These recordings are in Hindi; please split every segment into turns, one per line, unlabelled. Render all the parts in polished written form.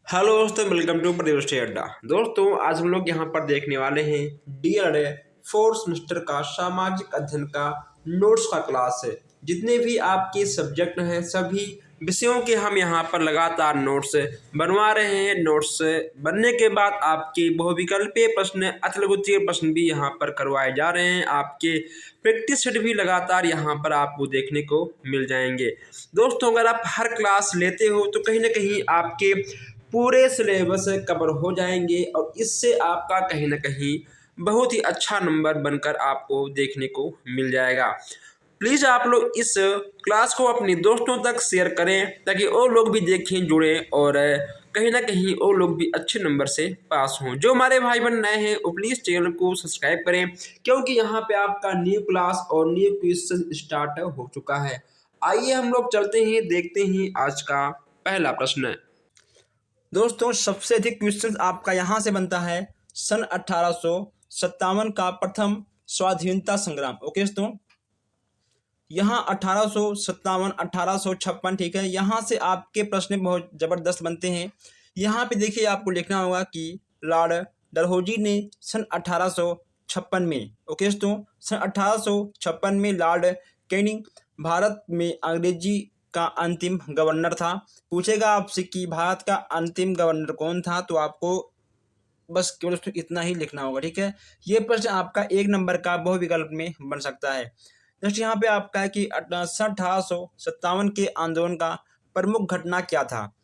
हेलो दोस्तों, वेलकम टू प्रतिष्ठा अड्डा। दोस्तों, आज हम लोग यहाँ पर देखने वाले हैं डीएलएड फोर्थ सेमेस्टर का सामाजिक अध्ययन का नोट्स का क्लास है। जितने भी आपके सब्जेक्ट हैं सभी विषयों के हम यहाँ पर लगातार नोट्स बनवा रहे हैं। नोट्स बनने के बाद आपके बहुविकल्पीय प्रश्न, अतिलघुत्तीय प्रश्न भी यहाँ पर करवाए जा रहे हैं। आपके प्रैक्टिस सेट भी लगातार यहाँ पर आपको देखने को मिल जाएंगे। दोस्तों, अगर आप हर क्लास लेते हो तो कहीं ना कहीं आपके पूरे सिलेबस कवर हो जाएंगे और इससे आपका कहीं ना कहीं बहुत ही अच्छा नंबर बनकर आपको देखने को मिल जाएगा। प्लीज़ आप लोग इस क्लास को अपने दोस्तों तक शेयर करें ताकि वो लोग भी देखें, जुड़ें और कहीं ना कहीं वो लोग भी अच्छे नंबर से पास हों। जो हमारे भाई बहन नए हैं वो प्लीज़ चैनल को सब्सक्राइब करें, क्योंकि यहाँ पे आपका न्यू क्लास और न्यू क्वेश्चन स्टार्ट हो चुका है। आइए हम लोग चलते हैं, देखते हैं आज का पहला प्रश्न।
दोस्तों, सबसे अधिक क्वेश्चन आपका यहाँ से बनता है सन 1857 का प्रथम स्वाधीनता संग्राम। ओके दोस्तों, यहाँ 1857 1856, ठीक है, यहाँ से आपके प्रश्न बहुत जबरदस्त बनते हैं। यहाँ पे देखिए, आपको लिखना होगा कि लॉर्ड डलहौजी ने सन 1856 में, ओके दोस्तों, सन 1856 में लॉर्ड कैनिंग भारत में अंग्रेजी का अंतिम गवर्नर था। पूछेगा आपसे कि भारत का अंतिम गवर्नर कौन था, तो आपको बस केवल उसमें इतना ही लिखना होगा, ठीक है। ये प्रश्न आपका 1 नंबर का बहुविकल्प में बन सकता है। नेक्स्ट यहाँ पे आपका है कि 1857 के आंदोलन का प्रमुख घटना क्या था,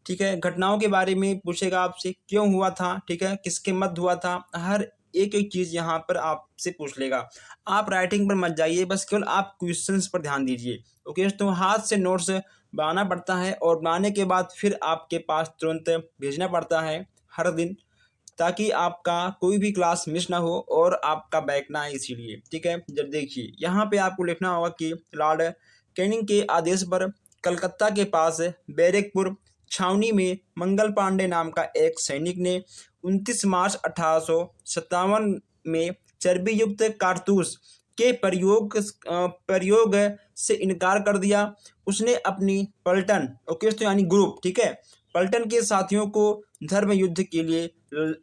ठीक है। घटनाओं के बारे में पूछेगा आपसे, क्यों हुआ था, ठीक है, किसके मध्य हुआ था, हर एक एक चीज़ यहाँ पर आपसे पूछ लेगा। आप राइटिंग पर मत जाइए, बस केवल आप क्वेश्चंस पर ध्यान दीजिए। ओके, तो हाथ से नोट्स बनाना पड़ता है और बनाने के बाद फिर आपके पास तुरंत भेजना पड़ता है हर दिन, ताकि आपका कोई भी क्लास मिस ना हो और आपका बैक ना आए, इसीलिए, ठीक है। जब देखिए, यहाँ पे आपको लिखना होगा कि लॉर्ड कैनिंग के आदेश पर कलकत्ता के पास बैरकपुर छावनी में मंगल पांडे नाम का एक सैनिक ने 29 मार्च 1857 में चर्बी युक्त कारतूस के प्रयोग से इनकार कर दिया। उसने अपनी पलटन, ओके तो यानी ग्रुप, ठीक है, पलटन के साथियों को धर्म युद्ध के लिए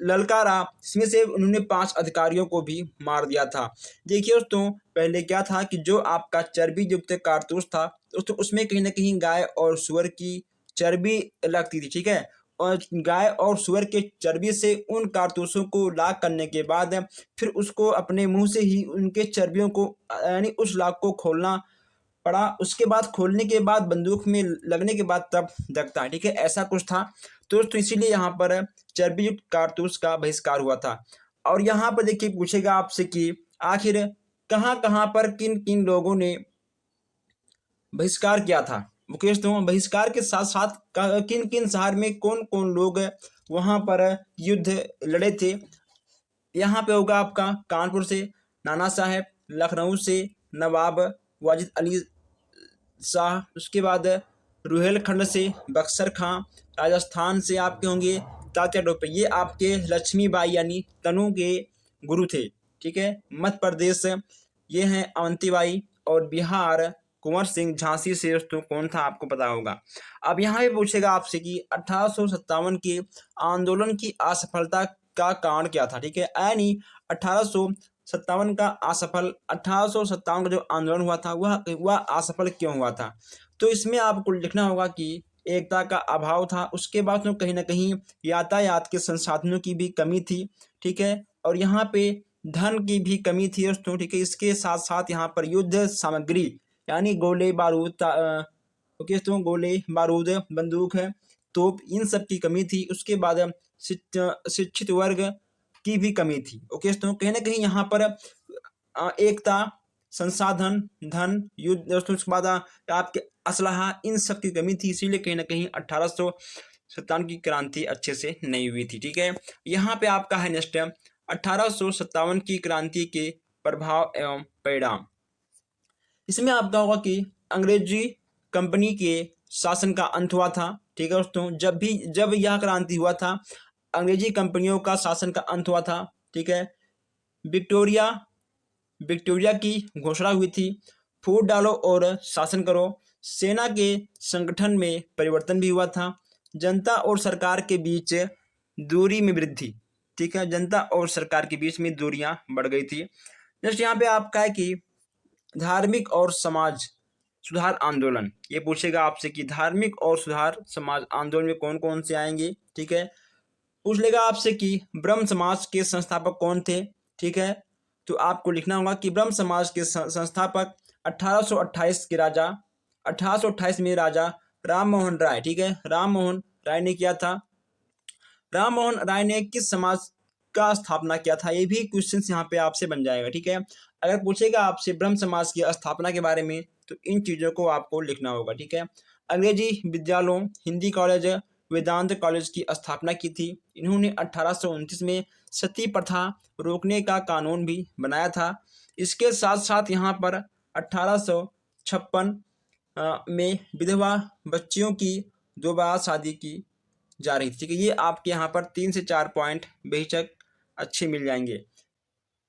ललकारा। इसमें से उन्होंने 5 अधिकारियों को भी मार दिया था। देखिए दोस्तों, पहले क्या था कि जो आपका चर्बी युक्त कारतूस था दोस्तों, उसमें कहीं ना कहीं गाय और सुअर की चर्बी लगती थी, ठीक है। और गाय और सुअर के चर्बी से उन कारतूसों को लाक करने के बाद फिर उसको अपने मुंह से ही उनके चर्बियों को यानी उस लाक को खोलना पड़ा। उसके बाद खोलने के बाद बंदूक में लगने के बाद तब दगता है, ठीक है, ऐसा कुछ था। तो इसीलिए यहाँ पर चर्बी युक्त कारतूस का बहिष्कार हुआ था। और यहाँ पर देखिए, पूछेगा आपसे कि आखिर कहाँ कहाँ पर किन किन लोगों ने बहिष्कार किया था। मुकेश, तो बहिष्कार के साथ साथ किन किन शहर में कौन कौन लोग वहां पर युद्ध लड़े थे। यहाँ पे होगा आपका कानपुर से नाना साहेब, लखनऊ से नवाब वाजिद अली शाह, उसके बाद रुहेलखंड से बक्सर खां, राजस्थान से आपके होंगे तात्या टोपे, ये आपके लक्ष्मीबाई यानी तनु के गुरु थे, ठीक है। मध्य प्रदेश ये हैं अवंतीबाई और बिहार कुंवर सिंह। झांसी से दोस्तों कौन था, आपको पता होगा। अब यहाँ पे पूछेगा आपसे कि 1857 के आंदोलन की असफलता का कारण क्या था, ठीक है, यानी 1857 का असफल 1857 का जो आंदोलन हुआ था वह असफल क्यों हुआ था। तो इसमें आपको लिखना होगा कि एकता का अभाव था, उसके बाद तो कहीं ना कहीं यातायात के संसाधनों की भी कमी थी, ठीक है, और यहाँ पे धन की भी कमी थी दोस्तों, ठीक है। इसके साथ साथ यहाँ पर युद्ध सामग्री यानी गोले बारूद ओके तो गोले बारूद, बंदूक है, तोप, इन सब की कमी थी। उसके बाद शिक्षित वर्ग की भी कमी थी। ओके तो कहीं ना कहीं यहाँ पर एकता, संसाधन, धन, युद्ध दोस्तों, उसके बाद आपके असलहा, इन सब की कमी थी, इसीलिए कहीं ना कहीं 1857 की क्रांति अच्छे से नहीं हुई थी, ठीक है। यहाँ पे आपका है नेक्स्ट 1857 की क्रांति के प्रभाव एवं परिणाम। इसमें आपका होगा कि अंग्रेजी कंपनी के शासन का अंत हुआ था, ठीक है दोस्तों। जब यह क्रांति हुआ था, अंग्रेजी कंपनियों का शासन का अंत हुआ था, ठीक है। विक्टोरिया की घोषणा हुई थी, फूट डालो और शासन करो। सेना के संगठन में परिवर्तन भी हुआ था। जनता और सरकार के बीच दूरी में वृद्धि, ठीक है, जनता और सरकार के बीच में दूरियां बढ़ गई थी। नेक्स्ट यहाँ पे आपका है कि धार्मिक और समाज सुधार आंदोलन, ये पूछेगा आपसे कि धार्मिक और सुधार समाज आंदोलन में कौन कौन से आएंगे, ठीक है। पूछ लेगा आपसे कि ब्रह्म समाज के संस्थापक कौन थे, ठीक है। तो आपको लिखना होगा कि ब्रह्म समाज के संस्थापक 1828 के राजा 1828 में राजा राम मोहन राय, ठीक है, राम मोहन राय ने किया था। राम मोहन राय ने किस समाज का स्थापना किया था, ये भी क्वेश्चन यहाँ पे आपसे बन जाएगा, ठीक है। अगर पूछेगा आपसे ब्रह्म समाज की स्थापना के बारे में तो इन चीजों को आपको लिखना होगा, ठीक है। अंग्रेजी विद्यालयों, हिंदी कॉलेज, वेदांत कॉलेज की स्थापना की थी। इन्होंने 1829 में सती प्रथा रोकने का कानून भी बनाया था। इसके साथ साथ यहाँ पर 1856 में विधवा बच्चियों की दोबारा शादी की जा रही थी, ठीक है। ये आपके यहाँ पर 3 से 4 पॉइंट बेशक अच्छे मिल जाएंगे।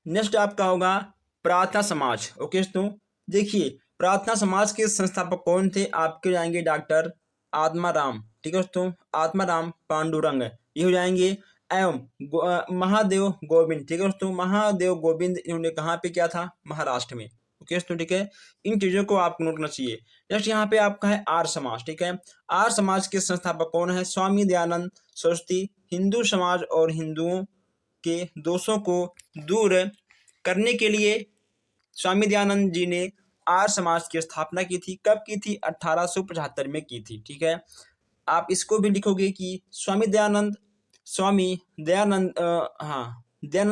नेक्स्ट आपका होगा प्रार्थना समाज। ओके दोस्तों, देखिए प्रार्थना समाज के संस्थापक कौन थे, आपके जाएंगे डॉक्टर आत्माराम, ठीक है दोस्तों, आत्माराम पांडुरंग, ये हो जाएंगे। एवं महादेव गोविंद, ठीक है दोस्तों, महादेव गोविंद इन्होंने कहाँ पे किया था, महाराष्ट्र में। ओके दोस्तों, ठीक है, इन चीजों को आपको नोट करना चाहिए। नेक्स्ट यहाँ पे आपका है आर्य समाज, ठीक है। आर्य समाज के संस्थापक कौन है, स्वामी दयानंद सरस्वती। हिंदू समाज और हिंदुओं के दोषों को दूर करने के लिए स्वामी दयानंद जी ने आर्य समाज की स्थापना की थी। कब की थी, 1875 में की थी, ठीक है। आप इसको भी लिखोगे कि स्वामी दयानंद दयानंद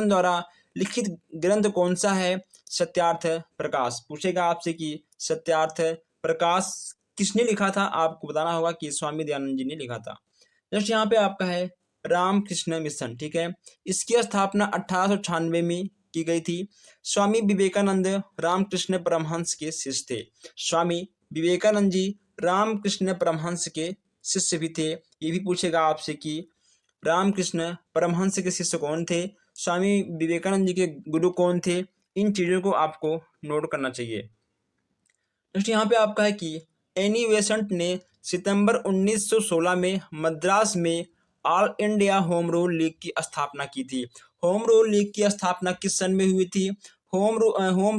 द्वारा लिखित ग्रंथ कौन सा है, सत्यार्थ प्रकाश। पूछेगा आपसे कि सत्यार्थ प्रकाश किसने लिखा था, आपको बताना होगा कि स्वामी दयानंद जी ने लिखा था। नेक्स्ट यहाँ पे आपका है रामकृष्ण मिशन, ठीक है। इसकी स्थापना 1896 में की गई थी। स्वामी विवेकानंद रामकृष्ण परमहंस के शिष्य थे। स्वामी विवेकानंद जी रामकृष्ण परमहंस के शिष्य भी थे। ये भी पूछेगा आपसे कि रामकृष्ण परमहंस के शिष्य कौन थे, स्वामी विवेकानंद जी के गुरु कौन थे, इन चीजों को आपको नोट करना चाहिए। नेक्स्ट यहाँ पे आपका है कि एनी बेसेंट ने सितंबर 1916 में मद्रास में all India home rule league की स्थापना की थी। होम रूल लीग की स्थापना किस सन में हुई थी, होम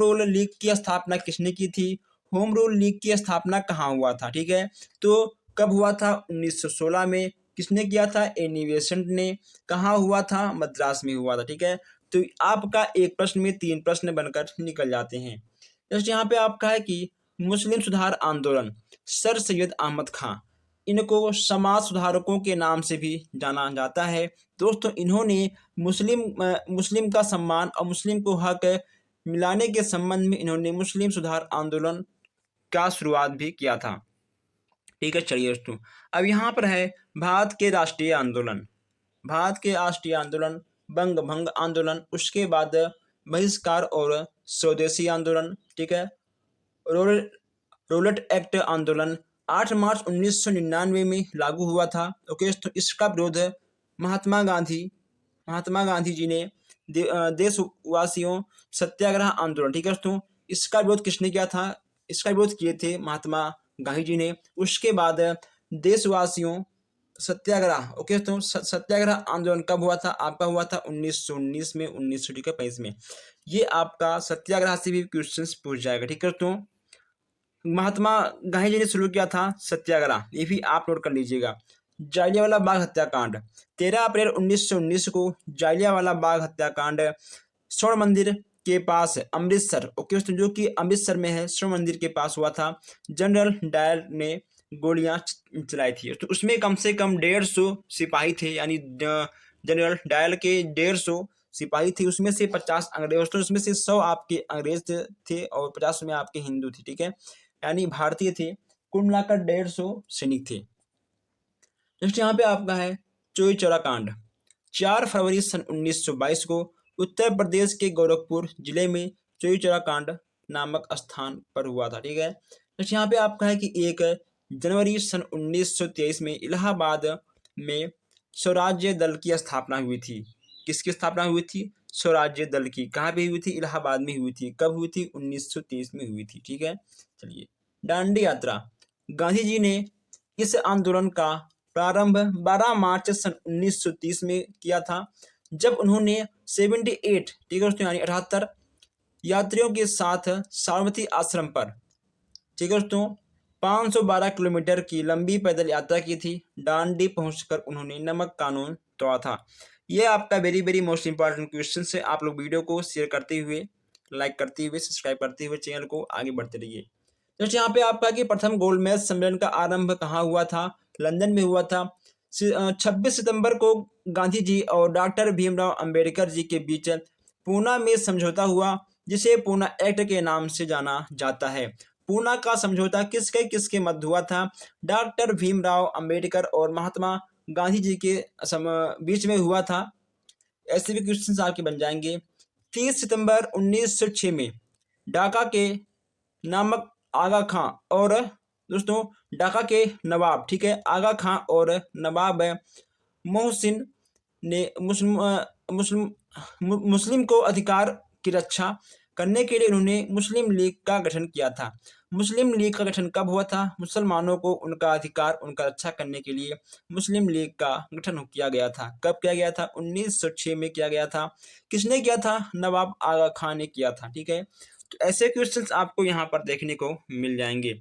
रूल लीग की स्थापना किसने की थी, होम रूल लीग की स्थापना कहाँ हुआ था, ठीक है। तो कब हुआ था, 1916 में। किसने किया था, एनी बेसेंट ने। कहाँ हुआ था, मद्रास में हुआ था, ठीक है। तो आपका एक प्रश्न में 3 प्रश्न बनकर निकल जाते हैं। जैसे यहाँ पे आपका है कि मुस्लिम सुधार आंदोलन, सर सैयद अहमद खां, इनको समाज सुधारकों के नाम से भी जाना जाता है। दोस्तों इन्होंने मुस्लिम का सम्मान और मुस्लिम को हक मिलाने के संबंध में इन्होंने मुस्लिम सुधार आंदोलन का शुरुआत भी किया था, ठीक है। चलिए दोस्तों, अब यहाँ पर है भारत के राष्ट्रीय आंदोलन। भारत के राष्ट्रीय आंदोलन, बंग भंग आंदोलन, उसके बाद बहिष्कार और स्वदेशी आंदोलन, ठीक है। रोलेट एक्ट आंदोलन 8 मार्च 1999 में लागू हुआ था। ओके, तो इसका विरोध महात्मा गांधी जी ने देशवासियों सत्याग्रह आंदोलन, ठीक है दोस्तों, इसका विरोध किसने किया था, इसका विरोध किए थे महात्मा गांधी जी ने। उसके बाद देशवासियों सत्याग्रह, ओके तो सत्याग्रह आंदोलन कब हुआ था, आपका हुआ था 1919 में, 1923 में। ये आपका सत्याग्रह से भी क्वेश्चंस पूछ जाएगा, ठीक है दोस्तों। महात्मा गांधी जी ने शुरू किया था सत्याग्रह, ये भी आप नोट कर लीजिएगा। जालियांवाला बाग हत्याकांड, 13 अप्रैल 1919 को जालियांवाला बाग हत्याकांड स्वर्ण मंदिर के पास अमृतसर, ओके दोस्तों, जो कि अमृतसर में है, स्वर्ण मंदिर के पास हुआ था। जनरल डायर ने गोलियां चलाई थी, तो उसमें कम से कम 150 सिपाही थे, यानी जनरल डायल के 150 सिपाही थे। उसमें से 50 अंग्रेज, तो उसमें से 100 आपके अंग्रेज थे और 50 में आपके हिंदू थे, ठीक है, यानी भारतीय थे। कुल मिलाकर 150 सैनिक थे। नेक्स्ट यहाँ पे आपका है चोरी चौरा कांड, 4 फरवरी सन 1922 को उत्तर प्रदेश के गोरखपुर जिले में चोरी चौरा कांड नामक स्थान पर हुआ था, ठीक है। नेक्स्ट यहाँ पे आपका है कि 1 जनवरी सन 1923 में इलाहाबाद में स्वराज्य दल की स्थापना हुई थी। किसकी स्थापना हुई थी, स्वराज्य दल की। कहाँ पे हुई थी, इलाहाबाद में हुई थी। कब हुई थी, 1923 में हुई थी, ठीक है। चलिए, दांडी यात्रा, गांधी जी ने इस आंदोलन का प्रारंभ 12 मार्च सन 1930 में किया था, जब उन्होंने 78, ठीक है दोस्तों, यानी 78 यात्रियों के साथ साबरमती आश्रम पर, ठीक है दोस्तों, 512 किलोमीटर की लंबी पैदल यात्रा की थी। डांडी पहुंचकर उन्होंने नमक कानून तोड़ा था। ये आपका very very most important question है। आप लोग वीडियो को शेयर करते हुए, लाइक करते हुए, सब्सक्राइब करते हुए चैनल को आगे बढ़ते रहिए। जैसे यहाँ पे आपका कि प्रथम गोलमेज सम्मेलन का आरंभ कहाँ हुआ था? लंदन में हुआ था। 26 सितंबर को गांधी जी और डॉक्टर भीमराव अंबेडकर जी के बीच पूना में समझौता हुआ, जिसे पूना एक्ट के नाम से जाना जाता है। पूना का समझौता किसके किसके मध्य हुआ था? डॉक्टर भीमराव अंबेडकर और महात्मा गांधी जी के बीच में हुआ था। ऐसे भी क्वेश्चन आपके बन जाएंगे। 30 सितंबर 1906 में ढाका के नामक आगा खां और दोस्तों ढाका के नवाब, ठीक है, आगा खां और नवाब मोहसिन ने मुस्लिम को अधिकार की रक्षा करने के लिए उन्होंने मुस्लिम लीग का गठन किया था। मुस्लिम लीग का गठन कब हुआ था? मुसलमानों को उनका अधिकार, उनका रक्षा करने के लिए मुस्लिम लीग का गठन किया गया था। कब किया गया था? 1906 में किया गया था। किसने किया था? नवाब आगा खान ने किया था, ठीक है। तो ऐसे क्वेश्चंस आपको यहाँ पर देखने को मिल जाएंगे।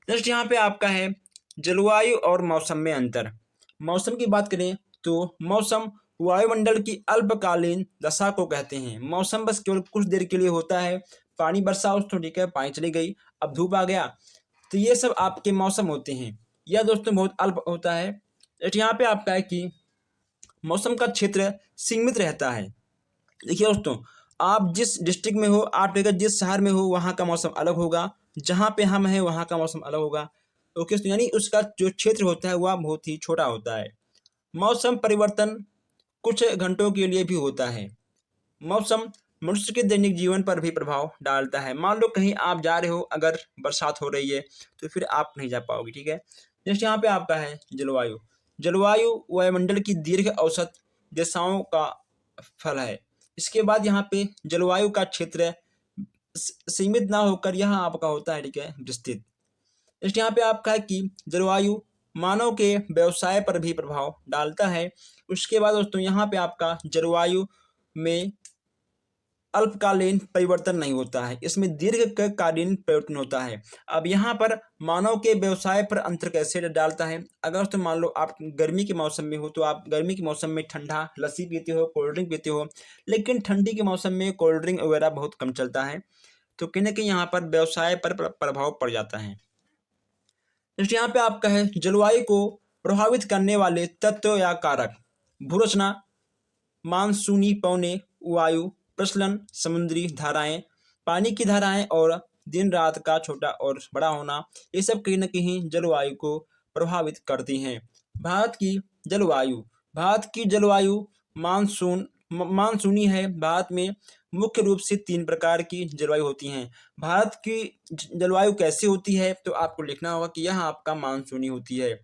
नेक्स्ट यहाँ पे आपका है जलवायु और मौसम में अंतर। मौसम की बात करें तो मौसम वायुमंडल की अल्पकालीन दशा को कहते हैं। मौसम बस केवल कुछ देर के लिए होता है। पानी बरसा तो ठीक है, पानी चली गई, अब धूप आ गया, तो ये सब आपके मौसम होते हैं। यह दोस्तों बहुत अल्प होता है। यहाँ पे आपका है कि मौसम का क्षेत्र सीमित रहता है। देखिए दोस्तों, आप जिस डिस्ट्रिक्ट में हो, आप अगर जिस शहर में हो, वहाँ का मौसम अलग होगा, जहाँ पे हम हैं वहाँ का मौसम अलग होगा। ओके, तो यानी उसका जो क्षेत्र होता है वह बहुत ही छोटा होता है। मौसम परिवर्तन कुछ घंटों के लिए भी होता है। मौसम मनुष्य के दैनिक जीवन पर भी प्रभाव डालता है। मान लो कहीं आप जा रहे हो, अगर बरसात हो रही है तो फिर आप नहीं जा पाओगे, ठीक है। नेक्स्ट यहाँ पे आपका है जलवायु। जलवायु वायुमंडल की दीर्घ औसत दशाओं का फल है। इसके बाद यहाँ पे जलवायु का क्षेत्र सीमित ना होकर यहाँ आपका होता है, ठीक है, विस्तृत। नेक्स्ट यहाँ पे आपका है कि जलवायु मानव के व्यवसाय पर भी प्रभाव डालता है। उसके बाद दोस्तों यहाँ पे आपका जलवायु में अल्पकालीन परिवर्तन नहीं होता है, इसमें दीर्घकालीन परिवर्तन होता है। अब यहाँ पर मानव के व्यवसाय पर अंतर कैसे डालता है? अगर तो मान लो आप गर्मी के मौसम में हो तो आप गर्मी के मौसम में ठंडा लस्सी पीते हो, कोल्ड ड्रिंक पीते हो, लेकिन ठंडी के मौसम में कोल्ड ड्रिंक वगैरह बहुत कम चलता है। तो कहीं ना कहीं यहाँ पर व्यवसाय पर प्रभाव पड़ जाता है। नेक्स्ट यहाँ पे आपका है जलवायु को प्रभावित करने वाले तत्व या कारक। भूरचना, मानसूनी पवने, वायु प्रचलन, समुद्री धाराएं, पानी की धाराएं और दिन रात का छोटा और बड़ा होना, ये सब कहीं ना कहीं जलवायु को प्रभावित करती हैं। भारत की जलवायु मानसूनी है। भारत में मुख्य रूप से 3 प्रकार की जलवायु होती हैं। भारत की जलवायु कैसी होती है? तो आपको लिखना होगा कि यह आपका मानसूनी होती है।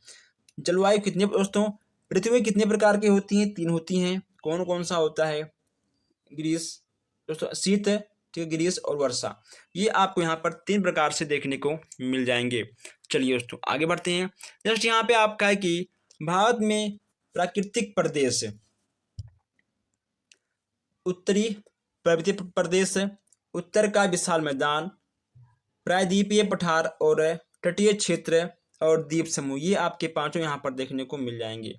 जलवायु कितने दोस्तों पृथ्वी में कितने प्रकार की होती हैं? 3 होती हैं। कौन कौन सा होता है? ग्रीष्म दोस्तों, शीत, ठीक है, ग्रीष्म और वर्षा। ये आपको यहाँ पर 3 प्रकार से देखने को मिल जाएंगे। चलिए दोस्तों आगे बढ़ते हैं। जस्ट यहाँ पे आपका है कि भारत में प्राकृतिक प्रदेश, उत्तरी पर्वतीय प्रदेश, उत्तर का विशाल मैदान, प्रायद्वीपीय पठार और तटीय क्षेत्र और द्वीप समूह, ये आपके 5 यहाँ पर देखने को मिल जाएंगे।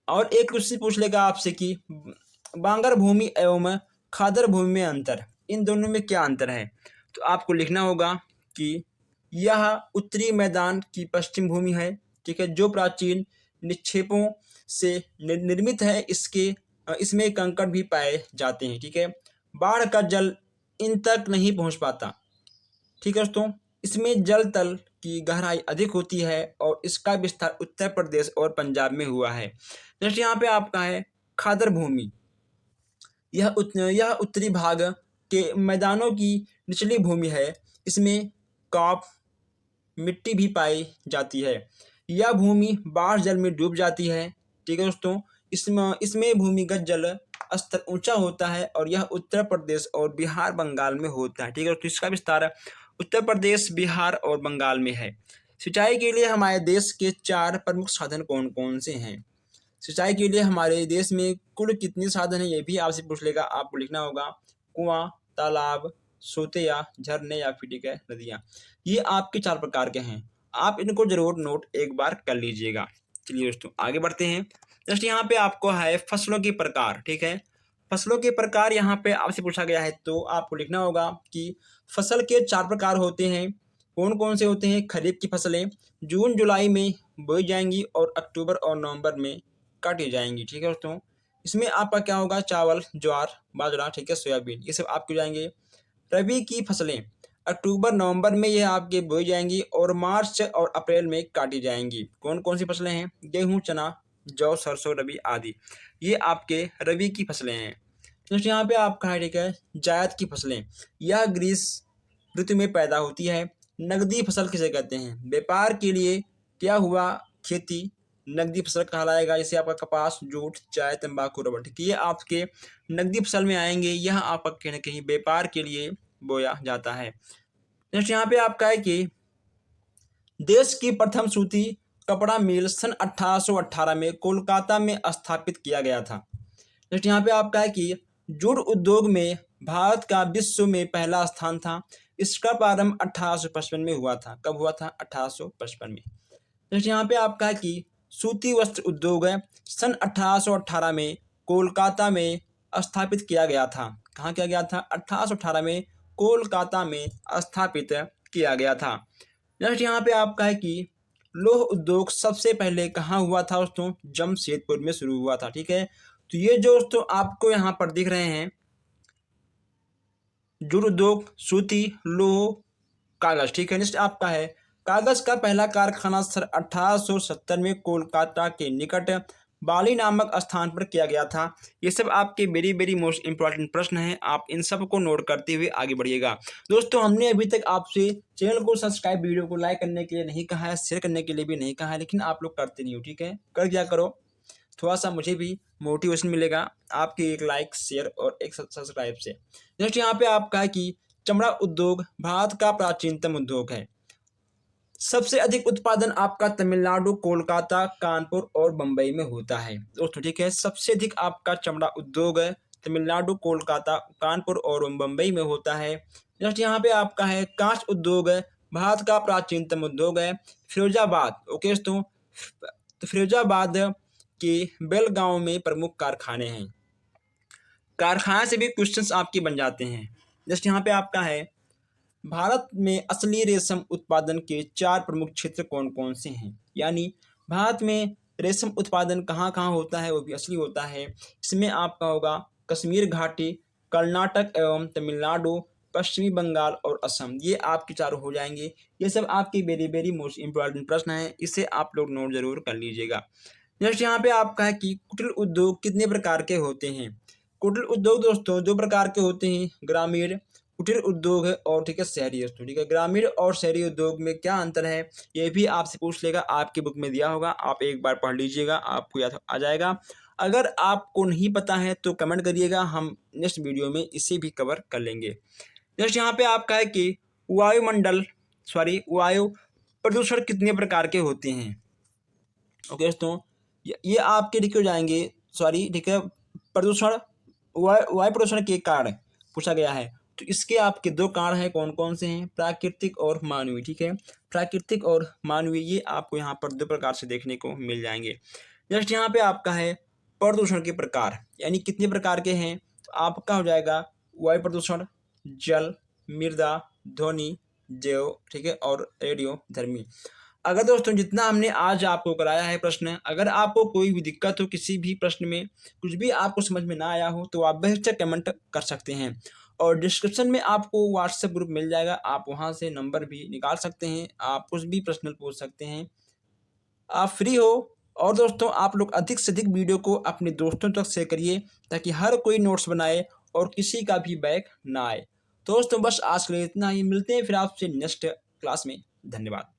और एक क्वेश्चन पूछ लेगा आपसे कि बांगर भूमि एवं खादर भूमि में अंतर, इन दोनों में क्या अंतर है? तो आपको लिखना होगा कि यह उत्तरी मैदान की पश्चिम भूमि है, ठीक है, जो प्राचीन निक्षेपों से निर्मित है। इसमें कंकड़ भी पाए जाते हैं, ठीक है। बाढ़ का जल इन तक नहीं पहुंच पाता, ठीक है दोस्तों। इसमें जल तल की गहराई अधिक होती है और इसका विस्तार उत्तर प्रदेश और पंजाब में हुआ है। नेक्स्ट यहाँ पे आपका है खादर भूमि। यह उत्तरी भाग के मैदानों की निचली भूमि है। इसमें कॉप मिट्टी भी पाई जाती है। यह भूमि बाढ़ जल में डूब जाती है, ठीक है दोस्तों। इसमें भूमिगत जल स्तर ऊंचा होता है और यह उत्तर प्रदेश और बिहार बंगाल में होता है, ठीक है। तो इसका विस्तार उत्तर प्रदेश, बिहार और बंगाल में है। सिंचाई के लिए हमारे देश के 4 प्रमुख साधन कौन कौन से हैं? सिंचाई के लिए हमारे देश में कुल कितने साधन हैं ये भी आपसे पूछ लेगा। आपको लिखना होगा कुआं, तालाब, सोते या झरने या फिर ठीक है नदियाँ। ये आपके 4 प्रकार के हैं। आप इनको जरूर नोट एक बार कर लीजिएगा। चलिए दोस्तों आगे बढ़ते हैं। जस्ट यहाँ पे आपको है फसलों के प्रकार, ठीक है। फसलों के प्रकार यहाँ पे आपसे पूछा गया है, तो आपको लिखना होगा कि फसल के 4 प्रकार होते हैं। कौन कौन से होते हैं? खरीफ की फसलें जून जुलाई में बोई जाएंगी और अक्टूबर और नवंबर में काटी जाएंगी, ठीक है दोस्तों। इसमें आपका क्या होगा? चावल, ज्वार, बाजरा, ठीक है, सोयाबीन, ये सब आपके जाएंगे। रबी की फसलें अक्टूबर नवंबर में ये आपके बोई जाएंगी और मार्च और अप्रैल में काटी जाएंगी। कौन कौन सी फसलें हैं? गेहूं, चना, जौ, सरसों, रबी आदि, ये आपके रबी की फसलें हैं। दोस्तों यहाँ पे आपका है, ठीक है, जायद की फसलें, यह ग्रीष्म ऋतु में पैदा होती है। नगदी फसल किसे कहते हैं? व्यापार के लिए क्या हुआ खेती नगदी फसल कहलाएगा। जैसे आपका कपास, जूट, चाय, तंबाकू, रबर, ठीक है, ये आपके नगदी फसल में आएंगे। यह आपका कहीं ना कहीं व्यापार के लिए बोया जाता है। नेक्स्ट यहाँ पे आपका है कि देश की प्रथम सूती कपड़ा मिल सन 1818 में कोलकाता में स्थापित किया गया था। नेक्स्ट यहाँ पे आपका है कि जूट उद्योग में भारत का विश्व में पहला स्थान था। इसका प्रारंभ 1855 में हुआ था। कब हुआ था? 1855 में। नेक्स्ट यहाँ पे आपका है कि सूती वस्त्र उद्योग है सन 1818 में कोलकाता में स्थापित किया गया था। कहाँ किया गया था? 1818 में कोलकाता में स्थापित किया गया था। नेक्स्ट यहाँ पे आपका है कि लौह उद्योग सबसे पहले कहाँ हुआ था दोस्तों? जमशेदपुर में शुरू हुआ था, ठीक है। तो ये जो दोस्तों आपको यहाँ पर दिख रहे हैं, जूट उद्योग, सूती, लौह, कागज, ठीक है। नेक्स्ट आपका है कागज का पहला कारखाना सन 1870 में कोलकाता के निकट बाली नामक स्थान पर किया गया था। ये सब आपके वेरी वेरी मोस्ट इंपॉर्टेंट प्रश्न हैं। आप इन सब को नोट करते हुए आगे बढ़िएगा। दोस्तों हमने अभी तक आपसे चैनल को सब्सक्राइब, वीडियो को लाइक करने के लिए नहीं कहा है, शेयर करने के लिए भी नहीं कहा है, लेकिन आप लोग करते नहीं हो, ठीक है। कर दिया करो, थोड़ा सा मुझे भी मोटिवेशन मिलेगा आपके एक लाइक, शेयर और एक सब्सक्राइब से। नेक्स्ट यहाँ पे आपका है कि चमड़ा उद्योग भारत का प्राचीनतम उद्योग है। सबसे अधिक उत्पादन आपका तमिलनाडु, कोलकाता, कानपुर और बम्बई में होता है दोस्तों, ठीक है। सबसे अधिक आपका चमड़ा उद्योग है तमिलनाडु, कोलकाता, कानपुर और बम्बई में होता है। नेक्स्ट यहाँ पे आपका है कांच उद्योग है भारत का प्राचीनतम उद्योग है फिरोजाबाद, ओके दोस्तों। तो फिरोजाबाद के बेलगांव में प्रमुख कारखाने हैं। कारखाने से भी क्वेश्चंस आपके बन जाते हैं। जस्ट यहाँ पे आपका है भारत में असली रेशम उत्पादन के 4 प्रमुख क्षेत्र कौन कौन से हैं? यानी भारत में रेशम उत्पादन कहाँ कहाँ होता है, वो भी असली होता है। इसमें आपका होगा कश्मीर घाटी, कर्नाटक एवं तमिलनाडु, पश्चिमी बंगाल और असम, ये आपके चारों हो जाएंगे। ये सब आपके वेरी वेरी मोस्ट इंपॉर्टेंट प्रश्न हैं, इसे आप लोग नोट जरूर कर लीजिएगा। नेक्स्ट यहाँ पे आपका है कि कुटीर उद्योग कितने प्रकार के होते हैं? कुटीर उद्योग दोस्तों 2 प्रकार के होते हैं, ग्रामीण कुटीर उद्योग है और ठीक है शहरी दोस्तों, ठीक है। ग्रामीण और शहरी उद्योग में क्या अंतर है ये भी आपसे पूछ लेगा, आपकी बुक में दिया होगा, आप एक बार पढ़ लीजिएगा, आपको याद आ जाएगा। अगर आपको नहीं पता है तो कमेंट करिएगा, हम नेक्स्ट वीडियो में इसे भी कवर कर लेंगे। नेक्स्ट यहाँ पे आपका है कि वायु प्रदूषण कितने प्रकार के होते हैं? ओके दोस्तों, ये आपके ठीक हो जाएंगे, ठीक है, प्रदूषण, वायु प्रदूषण के कारण पूछा गया है। तो इसके आपके 2 कारण हैं, कौन कौन से हैं? प्राकृतिक और मानवीय, ठीक है। प्राकृतिक और मानवीय ये आपको यहाँ पर 2 प्रकार से देखने को मिल जाएंगे। नेक्स्ट यहाँ पे आपका है प्रदूषण के प्रकार, यानी कितने प्रकार के हैं? तो आपका हो जाएगा वायु प्रदूषण, जल, मृदा, ध्वनि, जैव, ठीक है, और रेडियो धर्मी। अगर दोस्तों जितना हमने आज आपको कराया है प्रश्न, अगर आपको कोई भी दिक्कत हो किसी भी प्रश्न में, कुछ भी आपको समझ में ना आया हो, तो आप बेशक कमेंट कर सकते हैं। और डिस्क्रिप्शन में आपको व्हाट्सएप ग्रुप मिल जाएगा, आप वहां से नंबर भी निकाल सकते हैं, आप कुछ भी पर्सनल पूछ सकते हैं, आप फ्री हो। और दोस्तों आप लोग अधिक से अधिक वीडियो को अपने दोस्तों तक शेयर करिए, ताकि हर कोई नोट्स बनाए और किसी का भी बैक ना आए। दोस्तों बस आज के लिए इतना ही, मिलते हैं फिर आपसे नेक्स्ट क्लास में। धन्यवाद।